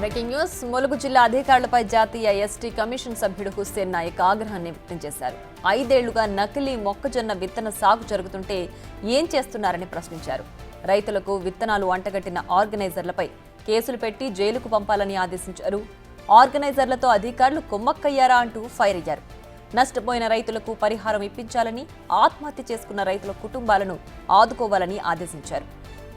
Breaking news. Mulugu జిల్లా అధికారులపై జాతీయ ఎస్టీ కమిషన్ సభ్యుడు హుస్సేన్ నాయక్ ఆగ్రహాన్ని వ్యక్తం చేశారు. 5 ఏళ్లుగా నకిలీ మొక్కజొన్న విత్తన సాగు జరుగుతుంటే ఏం చేస్తున్నారని ప్రశ్నించారు. రైతులకు విత్తనాలు అంటగట్టిన ఆర్గనైజర్లపై కేసులు పెట్టి జైలుకు పంపాలని ఆదేశించారు. ఆర్గనైజర్లతో అధికారులు కుమ్మక్కయ్యారా అంటూ ఫైర్ అయ్యారు. నష్టపోయిన రైతులకు పరిహారం ఇప్పించాలని, ఆత్మహత్య చేసుకున్న రైతుల కుటుంబాలను ఆదుకోవాలని ఆదేశించారు.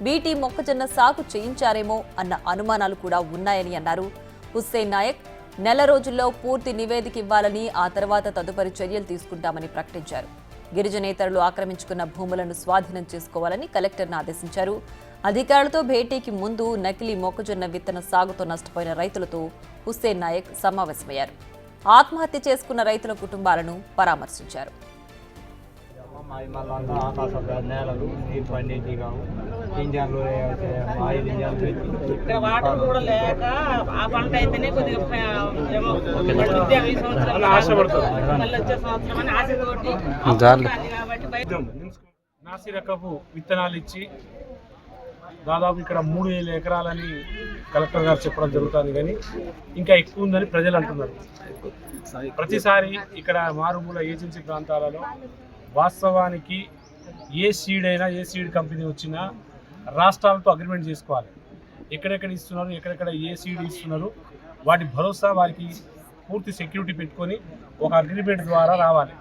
బీటీ మొక్కజొన్న సాగు చేయించారేమో అన్న అనుమానాలు కూడా ఉన్నాయని అన్నారు. హుస్సేన్ నాయక్ నెల రోజుల్లో పూర్తి నివేదిక ఇవ్వాలని, ఆ తర్వాత తదుపరి చర్యలు తీసుకుంటామని ప్రకటించారు. గిరిజనేతరులు ఆక్రమించుకున్న భూములను స్వాధీనం చేసుకోవాలని కలెక్టర్ను ఆదేశించారు. అధికారులతో భేటీకి ముందు నకిలీ మొక్కజొన్న విత్తన సాగుతో నష్టపోయిన రైతులతో హుస్సేన్ నాయక్ సమావేశమయ్యారు. ఆత్మహత్య చేసుకున్న రైతుల కుటుంబాలను పరామర్శించారు. ఇక్కడ వాటర్ కూడా లేక ఆ పంట అయితేనే కొద్దిగా మళ్ళీ వచ్చే సంవత్సరం అని ఆశతోటి కాబట్టి నాసి రకపు విత్తనాలు ఇచ్చి దాదాపు ఇక్కడ 3000 ఎకరాలని కలెక్టర్ గారు చెప్పడం జరుగుతుంది. కానీ ఇంకా ఎక్కువ ఉందని ప్రజలు అంటున్నారు. ప్రతిసారి ఇక్కడ మారుమూల ఏజెన్సీ ప్రాంతాలలో వాస్తవానికి ఏ సీడ్ అయినా, ఏ సీడ్ కంపెనీ వచ్చినా రాష్ట్రాలతో అగ్రిమెంట్ చేసుకోవాలి. ఎక్కడెక్కడ ఇస్తున్నారు, ఎక్కడెక్కడ ఏ సీడ్ ఇస్తున్నారు, వాటి భరోసా వారికి పూర్తి సెక్యూరిటీ పెట్టుకొని ఒక అగ్రిమెంట్ ద్వారా రావాలి.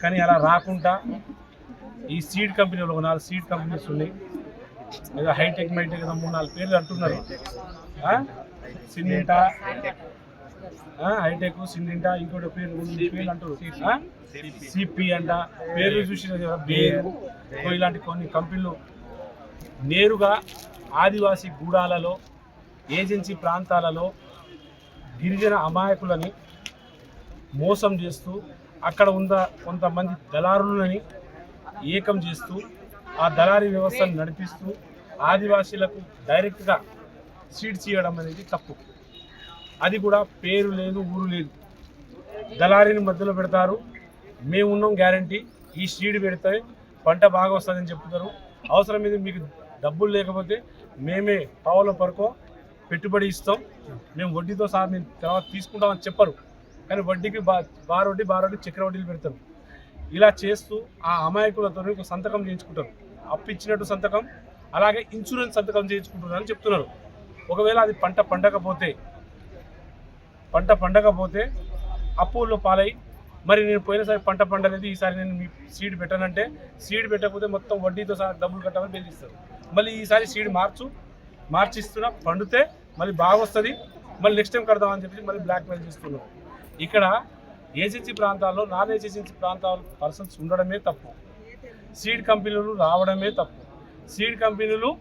కానీ అలా రాకుండా ఈ సీడ్ కంపెనీలు 4 సీడ్ కంపెనీస్ ఉన్నాయి. ఏదో హైటెక్ మైటెక్ 3-4 పేర్లు అంటున్నారు. సిన్నింటా, హైటెక్, సిన్నింటా, ఇంకోటి పేర్లు అంటారు, సిపి అంట, పేర్లు చూసిన బేరు, ఇలాంటి కొన్ని కంపెనీలు నేరుగా ఆదివాసీ గూడాలలో, ఏజెన్సీ ప్రాంతాలలో గిరిజన అమాయకులని మోసం చేస్తూ, అక్కడ ఉన్న కొంతమంది దళారులని ఏకం చేస్తూ, ఆ దళారీ వ్యవస్థను నడిపిస్తూ ఆదివాసీలకు డైరెక్ట్గా సీడ్స్ ఇవ్వడం అనేది తప్పు. అది కూడా పేరు లేదు, ఊరు లేదు, దళారీని మధ్యలో పెడతారు. మేము ఉన్నాం గ్యారంటీ, ఈ సీడ్ పెడితే పంట బాగా వస్తుందని చెప్తున్నారు. అవసరం మీద మీకు డబ్బులు లేకపోతే మేమే పావుల పరకో పెట్టుబడి ఇస్తాం, మేము వడ్డీతో సహా మేము తర్వాత తీసుకుంటామని చెప్పరు. కానీ వడ్డీకి బారొడ్డి చక్రవడ్డీలు పెడతారు. ఇలా చేస్తూ ఆ అమాయకులతో ఒక సంతకం చేయించుకుంటారు. అప్పు ఇచ్చినట్టు సంతకం, అలాగే ఇన్సూరెన్స్ సంతకం చేయించుకుంటున్నారని చెప్తున్నారు. ఒకవేళ అది పంట పండకపోతే అప్పుల్లో పాలై, మరి నేను పోయినసారి పంట పండలేదు, ఈసారి నేను మీ సీడ్ పెట్టానంటే, సీడ్ పెట్టకపోతే మొత్తం వడ్డీతో సహా డబ్బులు కట్టాలని బెదిరిస్తారు. మళ్ళీ ఈసారి సీడ్ మార్చిస్తున్నా, పండితే మళ్ళీ బాగా వస్తుంది, మళ్ళీ నెక్స్ట్ టైం కడదామని చెప్పి మళ్ళీ బ్లాక్ మెయిల్ చేస్తున్నాం. ఇక్కడ ఏజెన్సీ ప్రాంతాల్లో, నాన్ ఏజెన్సీ ప్రాంతాల పర్సన్స్ ఉండడమే తప్పు, సీడ్ కంపెనీలు రావడమే తప్పు, సీడ్ కంపెనీలు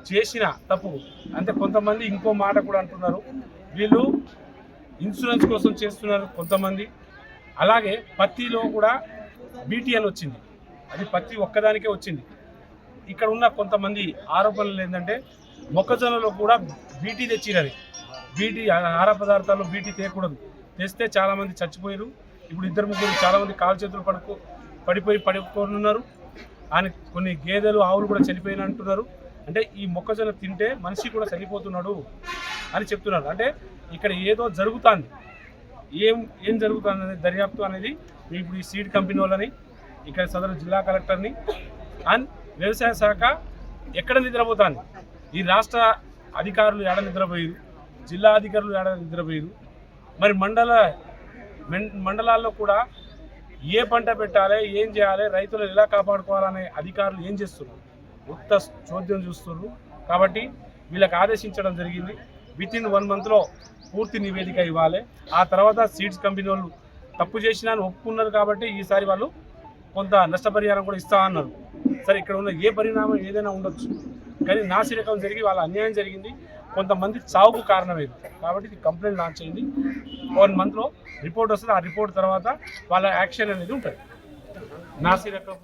చేసిన తప్పు. అంటే కొంతమంది ఇంకో మాట కూడా అంటున్నారు, వీళ్ళు ఇన్సూరెన్స్ కోసం చేస్తున్నారు కొంతమంది. అలాగే పత్తిలో కూడా బీటీ అని వచ్చింది, అది పత్తి ఒక్కదానికే వచ్చింది. ఇక్కడ ఉన్న కొంతమంది ఆరోపణలు ఏంటంటే మొక్కజొన్నలో కూడా బీటీ తెచ్చిరని. బీటీ ఆహార పదార్థాల్లో బీటీ తేయకూడదు, తెస్తే చాలామంది చచ్చిపోయారు. ఇప్పుడు 2-3 చాలామంది కాలు చేతులు పడిపోతున్నారు. ఆయన కొన్ని గేదెలు, ఆవులు కూడా చనిపోయిన అంటున్నారు. అంటే ఈ మొక్కజొన్న తింటే మనిషి కూడా చనిపోతున్నాడు అని చెప్తున్నారు. అంటే ఇక్కడ ఏదో జరుగుతుంది, ఏం జరుగుతుంది అనేది దర్యాప్తు అనేది ఇప్పుడు ఈ సీడ్ కంపెనీ వాళ్ళని, ఇక్కడ సదరు జిల్లా కలెక్టర్ని అండ్ వ్యవసాయ శాఖ ఎక్కడ నిద్రపోతుంది, ఈ రాష్ట్ర అధికారులు ఏడ నిద్రపోయారు, జిల్లా అధికారులు ఏడ నిద్రపోయారు, మరి మండలాల్లో కూడా ఏ పంట పెట్టాలి, ఏం చేయాలి, రైతులు ఎలా కాపాడుకోవాలనే అధికారులు ఏం చేస్తున్నారు, ఉత్త చోద్యం చూస్తున్నారు. కాబట్టి వీళ్ళకి ఆదేశించడం జరిగింది, వితిన్ 1 మంత్లో పూర్తి నివేదిక ఇవ్వాలి. ఆ తర్వాత సీడ్స్ కంపెనీ వాళ్ళు తప్పు చేసినా అని ఒప్పుకున్నారు. కాబట్టి ఈసారి వాళ్ళు కొంత నష్టపరిహారం కూడా ఇస్తామన్నారు. సరే, ఇక్కడ ఉన్న ఏ పరిణామం ఏదైనా ఉండొచ్చు, కానీ నాసి రకం జరిగి వాళ్ళ అన్యాయం జరిగింది, కొంతమంది చావుకు కారణమైంది. కాబట్టి ఇది కంప్లైంట్ లాంచ్ అయింది. 1 మంత్లో రిపోర్ట్ వస్తుంది. ఆ రిపోర్ట్ తర్వాత వాళ్ళ యాక్షన్ అనేది ఉంటుంది. నాసి రకం